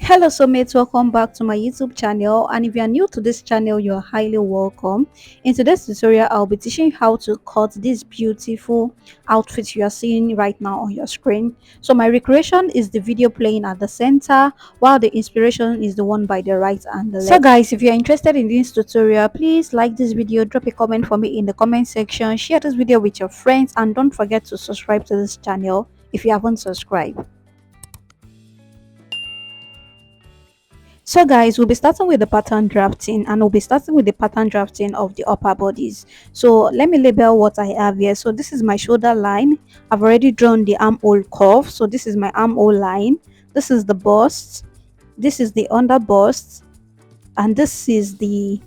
Hello soulmates, welcome back to my YouTube channel, and if you are new to this channel you are highly welcome. In today's tutorial I'll be teaching you how to cut this beautiful outfit you are seeing right now on your screen. So my recreation is the video playing at the center, while the inspiration is the one by the right and the left. So guys, if you are interested in this tutorial, please like this video, drop a comment for me in the comment section, share this video with your friends, and don't forget to subscribe to this channel if you haven't subscribed. So guys, we'll be starting with the pattern drafting, and we'll be starting with the pattern drafting of the upper bodies. So let me label what I have here. So this is my shoulder line. I've already drawn the armhole curve. So this is my armhole line. This is the bust. This is the under bust. And this is the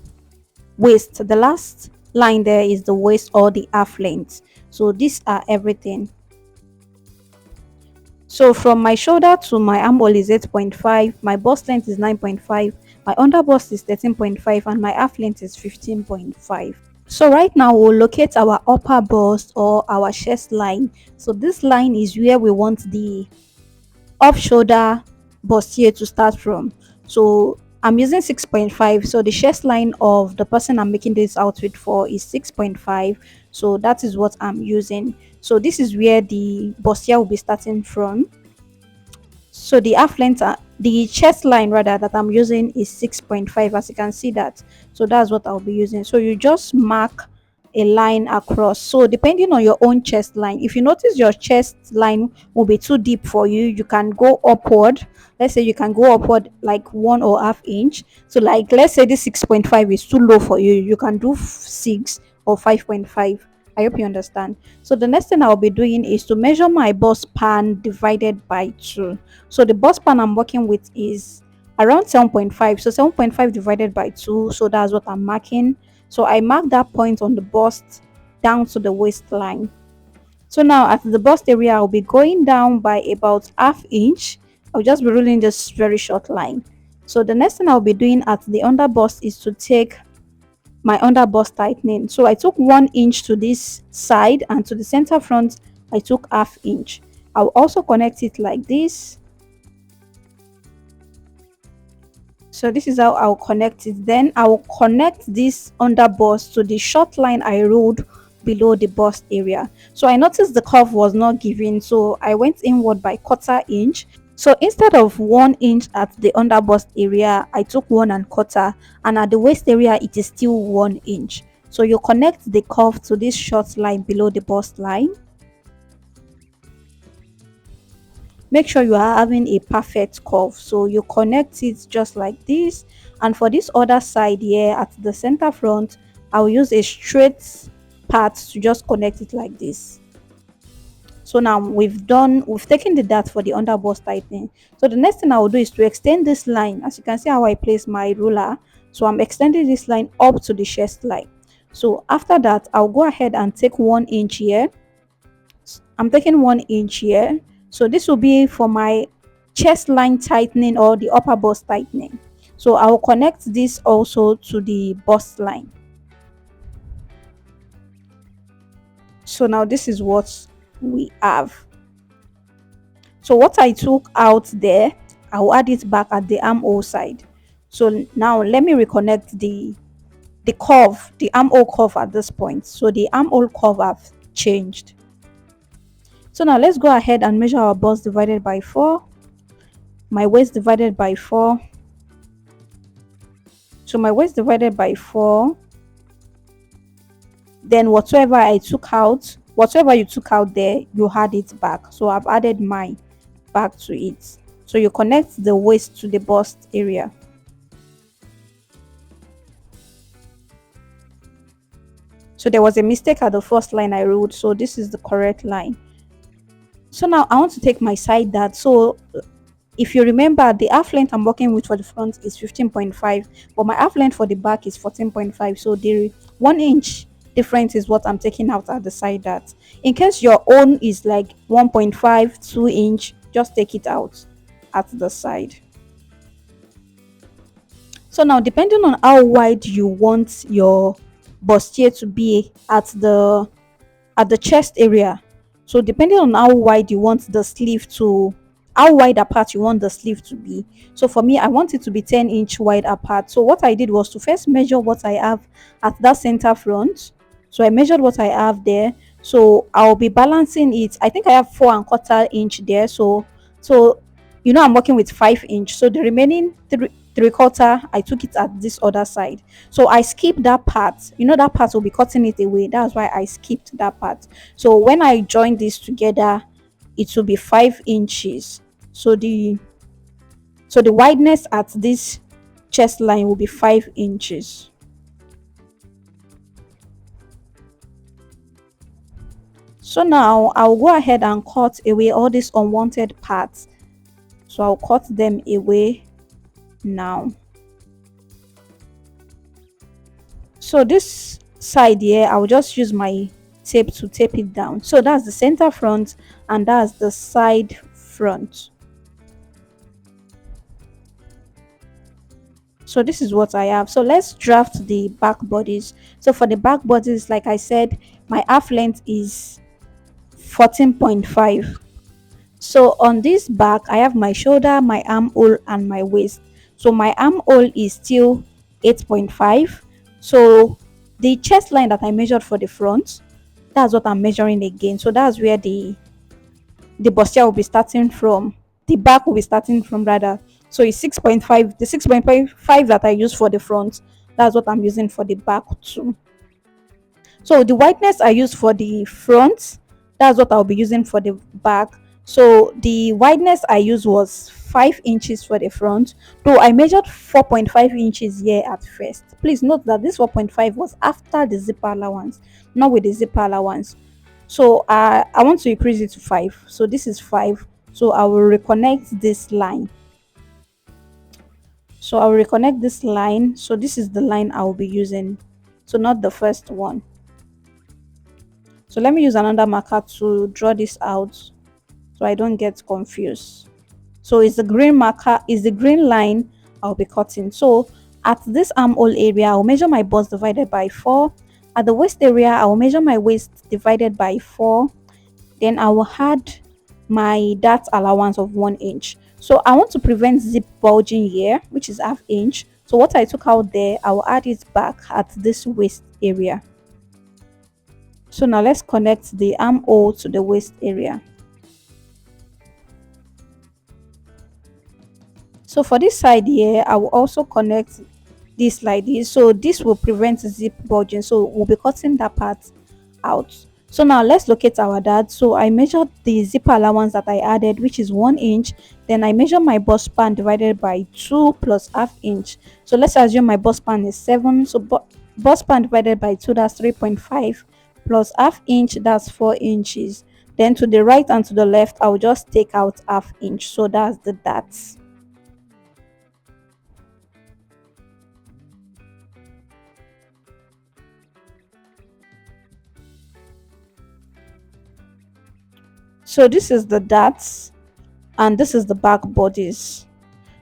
waist. The last line there is the waist or the half length. So these are everything. So from my shoulder to my armhole is 8.5, my bust length is 9.5, my under bust is 13.5, and my half length is 15.5. So right now we'll locate our upper bust or our chest line. So this line is where we want the off shoulder bustier to start from. So I'm using 6.5, so the chest line of the person I'm making this outfit for is 6.5, so that is what I'm using. So this is where the bustier will be starting from. So the half length, the chest line rather, that I'm using is 6.5, as you can see that. So that's what I'll be using. So you just mark a line across. So depending on your own chest line, if you notice your chest line will be too deep for you, you can go upward. Let's say you can go upward like 1.5 inch. So like let's say this 6.5 is too low for you, you can do 6 or 5.5. I hope you understand. So the next thing I'll be doing is to measure my bust span divided by 2. So the bust span I'm working with is around 7.5. So 7.5 divided by 2. So that's what I'm marking. So I mark that point on the bust down to the waistline. So now at the bust area, I'll be going down by about ½ inch. I'll just be ruling this very short line. So the next thing I'll be doing at the under bust is to take my under bust tightening. So I took 1 inch to this side, and to the center front I took ½ inch. I'll also connect it like this. So this is how I'll connect it. Then I'll connect this under bust to the short line I ruled below the bust area. So I noticed the curve was not giving, so I went inward by 1/4 inch. So instead of 1 inch at the under bust area, I took 1 1/4, and at the waist area it is still 1 inch. So you connect the curve to this short line below the bust line. Make sure you are having a perfect curve, so you connect it just like this. And for this other side here at the center front, I'll use a straight part to just connect it like this. So now we've taken the dart for the under bust tightening. So the next thing I will do is to extend this line. As you can see how I place my ruler, so I'm extending this line up to the chest line. So after that, I'll go ahead and take 1 inch here. I'm taking 1 inch here. So this will be for my chest line tightening or the upper bust tightening. So I will connect this also to the bust line. So now this is what we have. So what I took out there, I will add it back at the armhole side. So now let me reconnect the curve, the armhole curve at this point. So the armhole curve have changed. So now let's go ahead and measure our bust divided by 4, my waist divided by 4. So my waist divided by 4, then whatever you took out there, you add it back. So I've added mine back to it. So you connect the waist to the bust area. So there was a mistake at the first line I wrote, so this is the correct line. So now I want to take my side dart. So if you remember, the half length I'm working with for the front is 15.5, but my half length for the back is 14.5. So the 1 inch difference is what I'm taking out at the side dart. In case your own is like 1.5, 2 inch, just take it out at the side. So now depending on how wide you want your bustier to be at the chest area, so depending on how wide you want the sleeve to how wide apart you want the sleeve to be. So for me, I want it to be 10-inch wide apart. So what I did was to first measure what I have at that center front. So I measured what I have there. So I'll be balancing it. I think I have 4.25 inch there. So I'm working with 5 inch. So the remaining three quarter, I took it at this other side. So I skipped that part. That part will be cutting it away. That's why I skipped that part. So when I join this together, it will be 5 inches. So the wideness at this chest line will be 5 inches. So now I'll go ahead and cut away all these unwanted parts. So I'll cut them away now. So this side here, I'll just use my tape to tape it down. So that's the center front and that's the side front. So this is what I have. So let's draft the back bodies. So for the back bodies, like I said, my half length is 14.5. So on this back, I have my shoulder, my armhole, and my waist. So my armhole is still 8.5. So the chest line that I measured for the front, that's what I'm measuring again. So that's where the bustier will be starting from. The back will be starting from rather. So it's 6.5. The 6.5 that I use for the front, that's what I'm using for the back too. So the wideness I use for the front, that's what I'll be using for the back. So the wideness I used was 5 inches for the front, though I measured 4.5 inches here at first. Please note that this 4.5 was after the zipper allowance, not with the zipper allowance. So I want to increase it to 5. So this is 5. So I will reconnect this line. So I will reconnect this line. So this is the line I will be using. So not the first one. So let me use another marker to draw this out so I don't get confused. So it's the green marker, is the green line I'll be cutting. So at this armhole area, I'll measure my bust divided by 4. At the waist area, I'll measure my waist divided by 4. Then I will add my dart allowance of 1 inch. So I want to prevent zip bulging here, which is ½ inch. So what I took out there, I will add it back at this waist area. So now let's connect the armhole to the waist area. So for this side here, I will also connect this like this. So this will prevent zip bulging. So we'll be cutting that part out. So now let's locate our dart. So I measured the zipper allowance that I added, which is 1 inch. Then I measure my bust span divided by 2 plus ½ inch. So let's assume my bust span is 7. So bust span divided by 2, that's 3.5 plus ½ inch, that's 4 inches. Then to the right and to the left, I'll just take out ½ inch. So that's the darts. So this is the darts and this is the back bodies.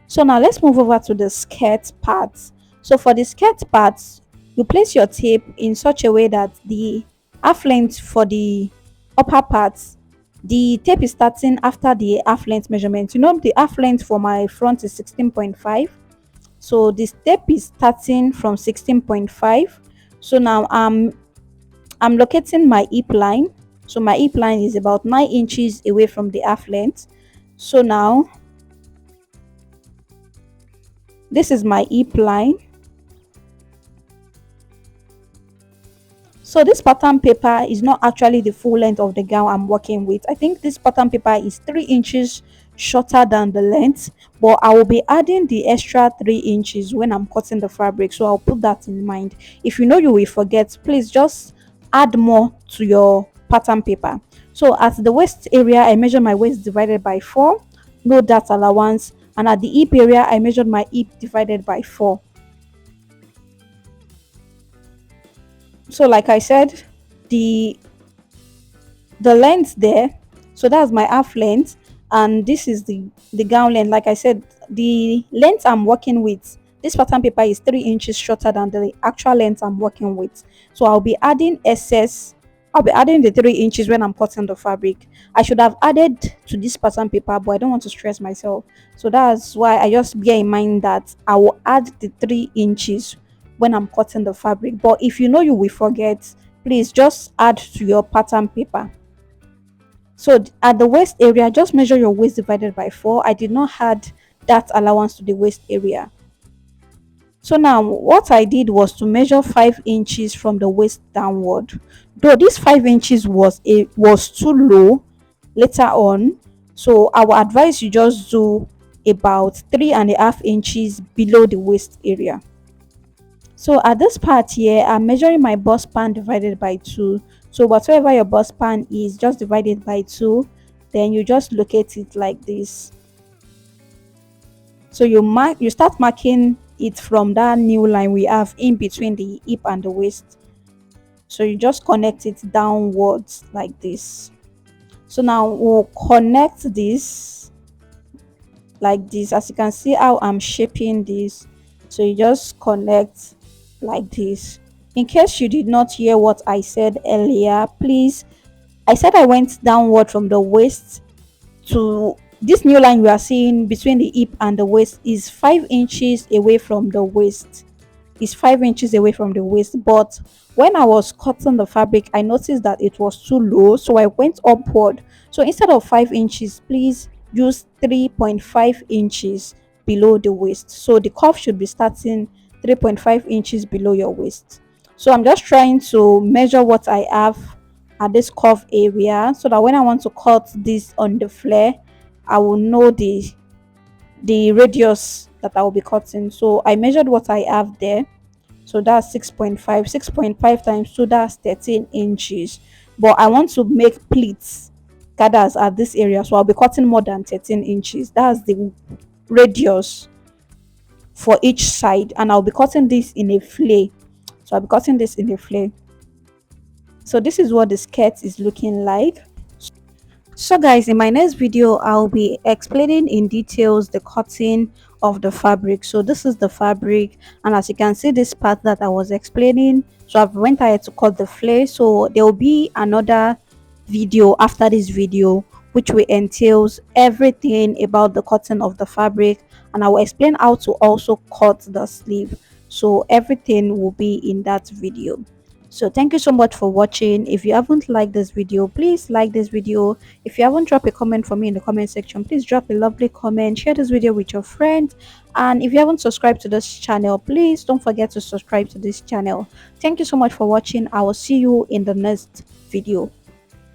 So now let's move over to the skirt parts. So for the skirt parts, you place your tape in such a way that the half length for the upper parts, the tape is starting after the half length measurement. The half length for my front is 16.5. So this tape is starting from 16.5. So now I'm locating my hip line. So my hip line is about 9 inches away from the half length. So now this is my hip line. So this pattern paper is not actually the full length of the gown I'm working with. I think this pattern paper is 3 inches shorter than the length, but I will be adding the extra 3 inches when I'm cutting the fabric. So I'll put that in mind. If you know you will forget, please just add more to your pattern paper. So at the waist area, I measure my waist divided by 4, no dart allowance, and at the hip area, I measured my hip divided by 4. So like I said, the length there, so that's my half length, and this is the gown length. Like I said, the length I'm working with, this pattern paper is 3 inches shorter than the actual length I'm working with. So I'll be adding excess I'll be adding the 3 inches when I'm cutting the fabric. I should have added to this pattern paper, but I don't want to stress myself. So that's why I just bear in mind that I will add the 3 inches when I'm cutting the fabric. But if you know you will forget, please just add to your pattern paper. So at the waist area, just measure your waist divided by 4. I did not add that allowance to the waist area. So now what I did was to measure 5 inches from the waist downward. Though this 5 inches was too low later on, so I would advise you just do about 3.5 inches below the waist area. So at this part here, I'm measuring my bust span divided by 2. So whatever your bust span is, just divide it by 2. Then you just locate it like this. So you start marking it from that new line we have in between the hip and the waist. So you just connect it downwards like this. So now we'll connect this like this. As you can see how I'm shaping this. So you just connect like this. In case you did not hear what I said earlier, please, I said I went downward from the waist to this new line we are seeing between the hip and the waist is 5 inches away from the waist. Is 5 inches away from the waist, but when I was cutting the fabric I noticed that it was too low, so I went upward. So instead of 5 inches, please use 3.5 inches below the waist. So the cuff should be starting 3.5 inches below your waist. So I'm just trying to measure what I have at this cuff area, so that when I want to cut this on the flare, I will know the radius that I will be cutting. So I measured what I have there. So that's 6.5. 6.5 times 2, that's 13 inches. But I want to make pleats gathers at this area, so I'll be cutting more than 13 inches. That's the radius for each side, and I'll be cutting this in a flare. So I'll be cutting this in a flare. So this is what the skirt is looking like. So guys, in my next video I'll be explaining in details the cutting of the fabric. So this is the fabric, and as you can see, this part that I was explaining, so I've went ahead to cut the flare. So there will be another video after this video which will entails everything about the cutting of the fabric, and I will explain how to also cut the sleeve. So everything will be in that video. So thank you so much for watching. If you haven't liked this video, please like this video. If you haven't dropped a comment for me in the comment section, please drop a lovely comment. Share this video with your friends, and if you haven't subscribed to this channel, please don't forget to subscribe to this channel. Thank you so much for watching. I will see you in the next video.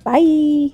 Bye.